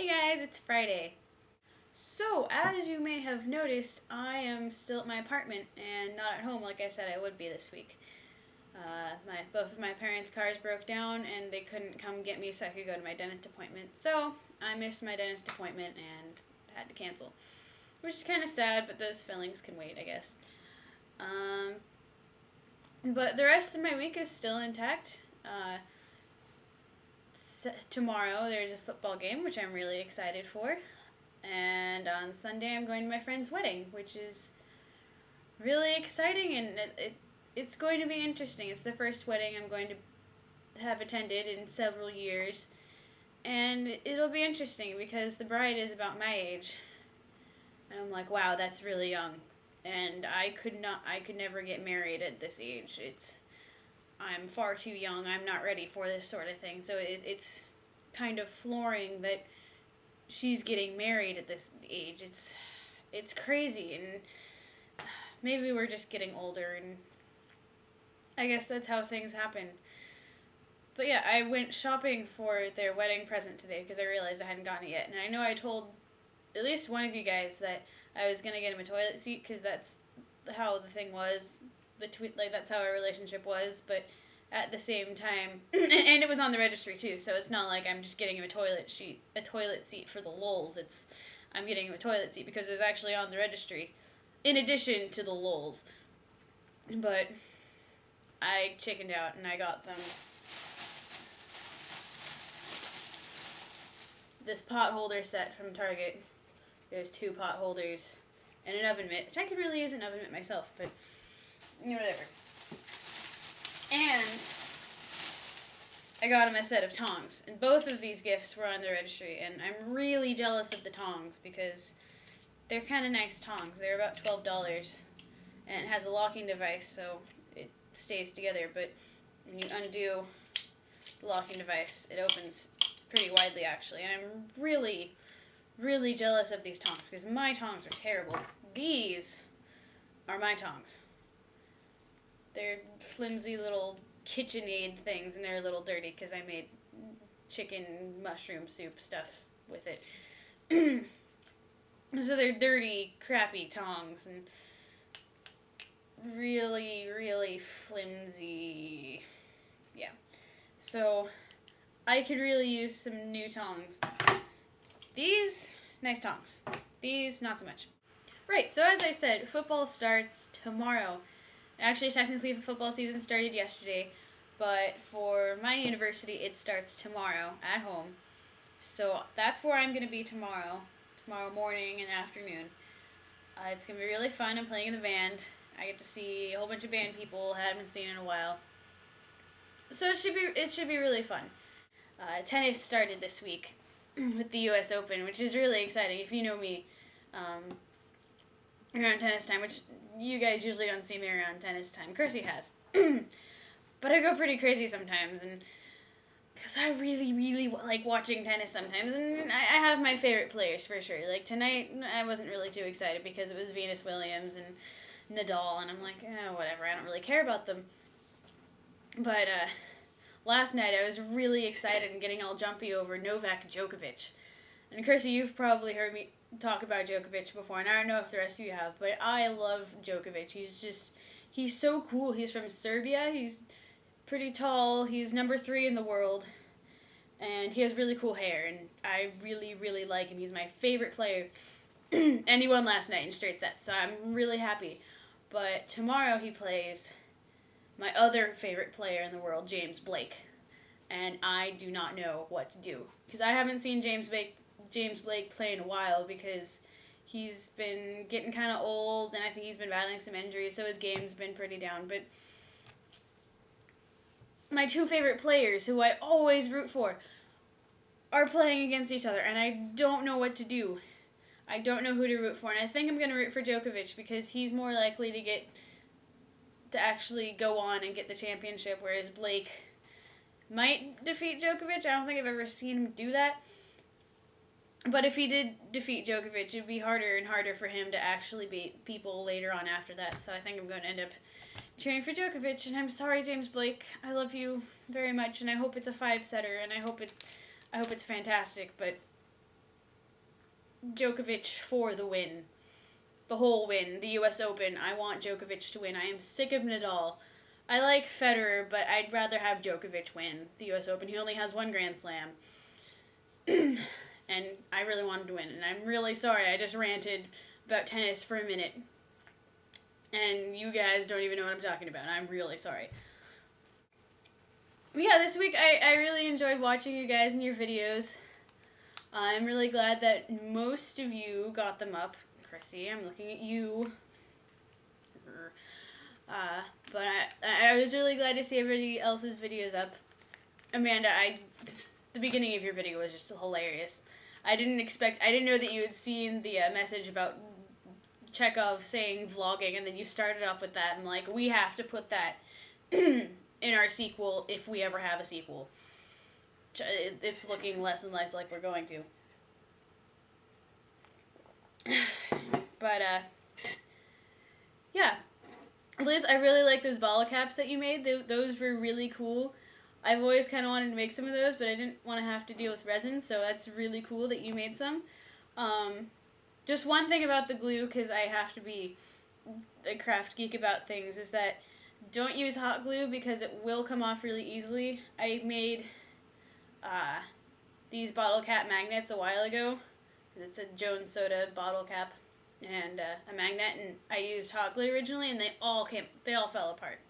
Hey guys, it's Friday. So, as you may have noticed, I am still at my apartment and not at home like I said I would be this week. Both of my parents' cars broke down and they couldn't come get me so I could go to my dentist appointment. So, I missed my dentist appointment and had to cancel. Which is kind of sad, but those feelings can wait, I guess. But the rest of my week is still intact. Tomorrow there's a football game, which I'm really excited for. And on Sunday I'm going to my friend's wedding, which is really exciting, and it's going to be interesting. It's the first wedding I'm going to have attended in several years, and it'll be interesting because the bride is about my age. And I'm like, wow, that's really young. And I could never get married at this age. I'm far too young. I'm not ready for this sort of thing. So it's kind of flooring that she's getting married at this age. It's crazy, and maybe we're just getting older, and I guess that's how things happen. But yeah, I went shopping for their wedding present today because I realized I hadn't gotten it yet. And I know I told at least one of you guys that I was going to get him a toilet seat because that's how the thing was. That's how our relationship was, but at the same time, and it was on the registry too, so it's not like I'm just getting him a toilet seat for the lulz. I'm getting him a toilet seat because it's actually on the registry, in addition to the lulz. But I chickened out and I got them this pot holder set from Target. There's 2 pot holders and an oven mitt, which I could really use an oven mitt myself, but whatever. And I got him a set of tongs, and both of these gifts were on the registry, and I'm really jealous of the tongs because they're kind of nice tongs. They're about $12, and it has a locking device, so it stays together, but when you undo the locking device, it opens pretty widely, actually, and I'm really, really jealous of these tongs because my tongs are terrible. These are my tongs. They're flimsy little KitchenAid things, and they're a little dirty because I made chicken mushroom soup stuff with it. So they're dirty, crappy tongs, and really, really flimsy. Yeah. So I could really use some new tongs. These, nice tongs. These, not so much. Right, so as I said, football starts tomorrow. Actually, technically, the football season started yesterday, but for my university, it starts tomorrow at home. So that's where I'm going to be tomorrow morning and afternoon. It's going to be really fun. I'm playing in the band. I get to see a whole bunch of band people I haven't seen in a while. So it should be really fun. Tennis started this week with the U.S. Open, which is really exciting. If you know me, around tennis time, which you guys usually don't see me around tennis time. Kersey has. But I go pretty crazy sometimes, and because I really, really like watching tennis sometimes, and I have my favorite players for sure. Like tonight, I wasn't really too excited because it was Venus Williams and Nadal, and I'm like, whatever, I don't really care about them. But last night I was really excited and getting all jumpy over Novak Djokovic. And Kersey, you've probably heard me talk about Djokovic before, and I don't know if the rest of you have, but I love Djokovic. He's so cool. He's from Serbia. He's pretty tall. He's number 3 in the world, and he has really cool hair, and I really, really like him. He's my favorite player, and he won last night in straight sets, so I'm really happy. But tomorrow he plays my other favorite player in the world, James Blake, and I do not know what to do, because I haven't seen James Blake play in a while because he's been getting kind of old, and I think he's been battling some injuries, so his game's been pretty down. But my 2 favorite players, who I always root for, are playing against each other, and I don't know what to do. I don't know who to root for, and I think I'm going to root for Djokovic because he's more likely to actually go on and get the championship, whereas Blake might defeat Djokovic. I don't think I've ever seen him do that. But if he did defeat Djokovic, it'd be harder and harder for him to actually beat people later on after that. So I think I'm going to end up cheering for Djokovic. And I'm sorry, James Blake. I love you very much, and I hope it's a 5-setter, and I hope it's fantastic. But Djokovic for the win. The whole win. The US Open. I want Djokovic to win. I am sick of Nadal. I like Federer, but I'd rather have Djokovic win the US Open. He only has one Grand Slam. And I really want him to win. And I'm really sorry. I just ranted about tennis for a minute. And you guys don't even know what I'm talking about. I'm really sorry. But yeah, this week I really enjoyed watching you guys and your videos. I'm really glad that most of you got them up. Chrissy, I'm looking at you. But I was really glad to see everybody else's videos up. Amanda, the beginning of your video was just hilarious. I didn't know that you had seen the message about Chekhov saying vlogging, and then you started off with that, and like, we have to put that in our sequel if we ever have a sequel. It's looking less and less like we're going to. But, yeah. Liz, I really like those bottle caps that you made. Those were really cool. I've always kind of wanted to make some of those, but I didn't want to have to deal with resin, so that's really cool that you made some. Just one thing about the glue, because I have to be a craft geek about things, is that don't use hot glue because it will come off really easily. I made these bottle cap magnets a while ago. It's a Jones Soda bottle cap and a magnet, and I used hot glue originally, and they all fell apart.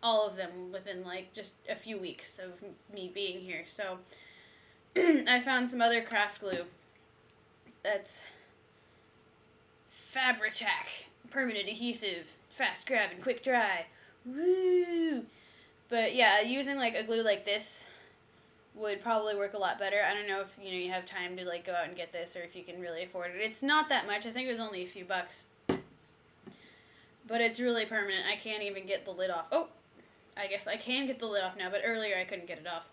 All of them within like just a few weeks of me being here. So I found some other craft glue that's Fabri-Tac, permanent adhesive, fast grab and quick dry. Woo! But yeah, using like a glue like this would probably work a lot better. I don't know if you have time to like go out and get this, or if you can really afford it. It's not that much. I think it was only a few bucks. But it's really permanent. I can't even get the lid off. Oh, I guess I can get the lid off now, but earlier I couldn't get it off.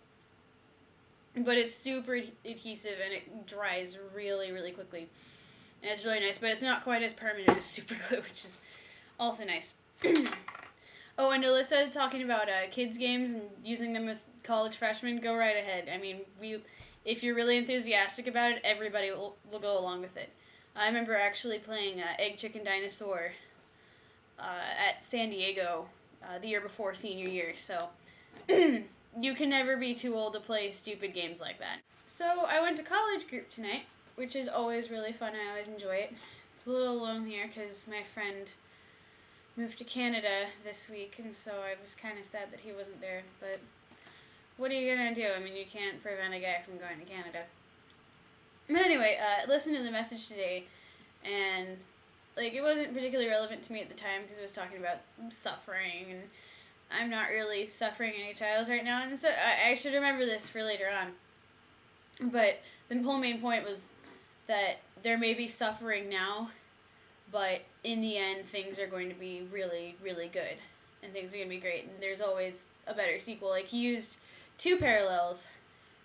But it's super adhesive and it dries really, really quickly. And it's really nice, but it's not quite as permanent as super glue, which is also nice. Oh, and Alyssa talking about kids games and using them with college freshmen, go right ahead. I mean, if you're really enthusiastic about it, everybody will go along with it. I remember actually playing Egg Chicken Dinosaur at San Diego the year before senior year, so you can never be too old to play stupid games like that. So I went to college group tonight, which is always really fun. I always enjoy it. It's a little alone here because my friend moved to Canada this week, and so I was kind of sad that he wasn't there, but what are you gonna do? I mean, you can't prevent a guy from going to Canada. But anyway, listen to the message today, and like, it wasn't particularly relevant to me at the time because it was talking about suffering, and I'm not really suffering any trials right now, and so I should remember this for later on. But the whole main point was that there may be suffering now, but in the end, things are going to be really, really good, and things are going to be great, and there's always a better sequel. Like, he used two parallels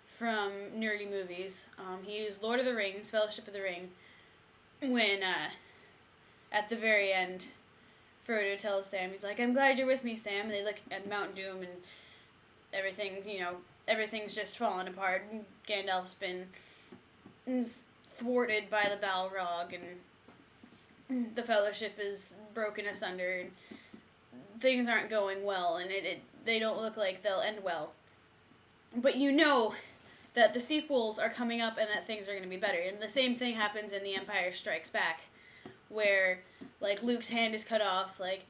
from nerdy movies. He used Lord of the Rings, Fellowship of the Ring, when, at the very end, Frodo tells Sam, he's like, I'm glad you're with me, Sam, and they look at Mount Doom, and everything's just falling apart, and Gandalf's been thwarted by the Balrog, and the Fellowship is broken asunder, and things aren't going well, and they don't look like they'll end well. But you know that the sequels are coming up and that things are going to be better. And the same thing happens in The Empire Strikes Back, where, like, Luke's hand is cut off, like,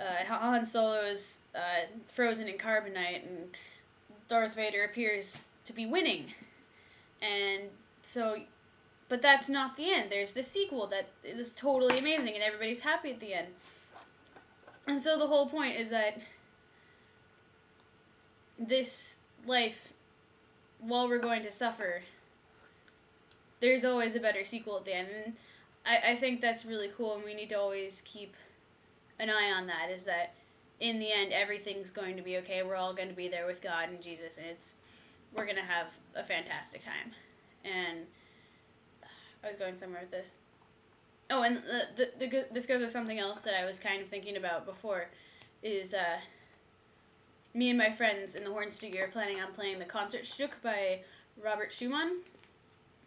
Han Solo is frozen in carbonite, and Darth Vader appears to be winning. And so, but that's not the end. There's the sequel that is totally amazing, and everybody's happy at the end. And so the whole point is that this life, while we're going to suffer, there's always a better sequel at the end. And I think that's really cool, and we need to always keep an eye on that, is that in the end, everything's going to be okay. We're all going to be there with God and Jesus, and we're going to have a fantastic time. And I was going somewhere with this. Oh, and this goes with something else that I was kind of thinking about before, is me and my friends in the Horn Studio are planning on playing the Concertstück by Robert Schumann.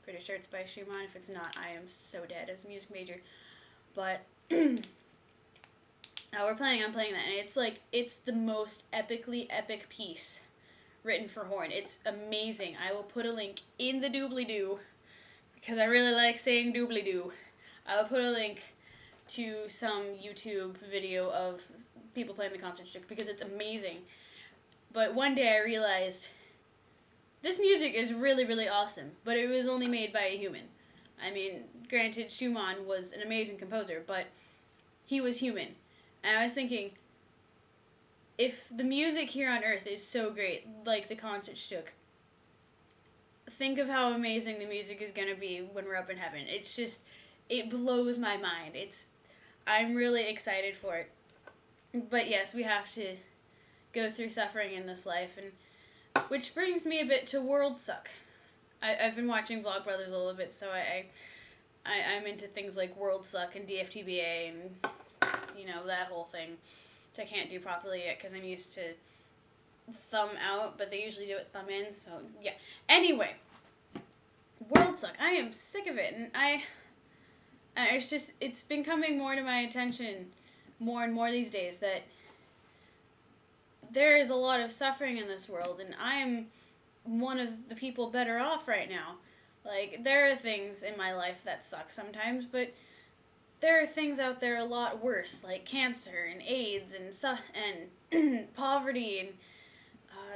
Pretty sure it's by Schumann. If it's not, I am so dead as a music major. But I'm playing that, and it's the most epically epic piece written for horn. It's amazing. I will put a link in the doobly-doo, because I really like saying doobly-doo. I will put a link to some YouTube video of people playing the Concertstück, because it's amazing. But one day I realized this music is really, really awesome, but it was only made by a human. I mean, granted, Schumann was an amazing composer, but he was human. And I was thinking, if the music here on Earth is so great, like the Concertstück, think of how amazing the music is going to be when we're up in heaven. It's just, it blows my mind. I'm really excited for it. But yes, we have to go through suffering in this life, and which brings me a bit to World Suck. I've been watching Vlogbrothers a little bit, so I'm into things like World Suck and DFTBA and, that whole thing, which I can't do properly yet because I'm used to thumb out, but they usually do it thumb in, so yeah. Anyway, World Suck. I am sick of it, and it's been coming more to my attention more and more these days that there is a lot of suffering in this world, and I am one of the people better off right now. Like, there are things in my life that suck sometimes, but there are things out there a lot worse, like cancer and AIDS and poverty and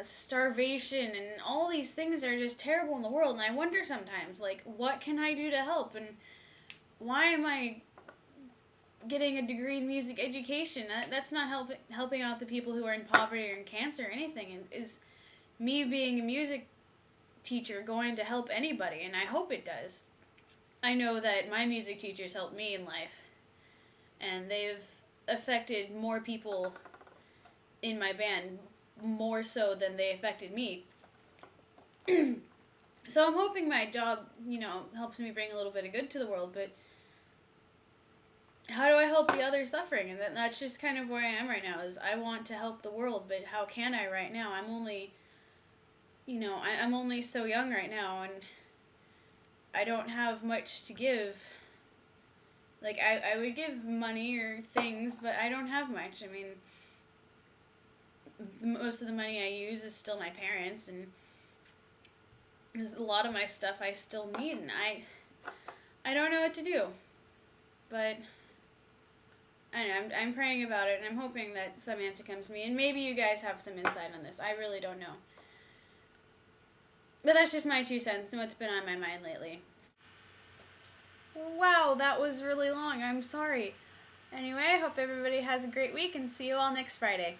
starvation, and all these things are just terrible in the world. And I wonder sometimes, like, what can I do to help? And why am I getting a degree in music education? That's not helping out the people who are in poverty or in cancer or anything. And is me being a music teacher going to help anybody? And I hope it does. I know that my music teachers helped me in life, and they've affected more people in my band, more so than they affected me. So I'm hoping my job, helps me bring a little bit of good to the world, but how do I help the others suffering? And that's just kind of where I am right now, is I want to help the world, but how can I right now? I'm only, I'm only so young right now, and I don't have much to give. Like, I would give money or things, but I don't have much. I mean, most of the money I use is still my parents, and a lot of my stuff I still need, and I don't know what to do. But I don't know, I'm praying about it, and I'm hoping that some answer comes to me, and maybe you guys have some insight on this. I really don't know. But that's just my 2 cents and what's been on my mind lately. Wow, that was really long. I'm sorry. Anyway, I hope everybody has a great week, and see you all next Friday.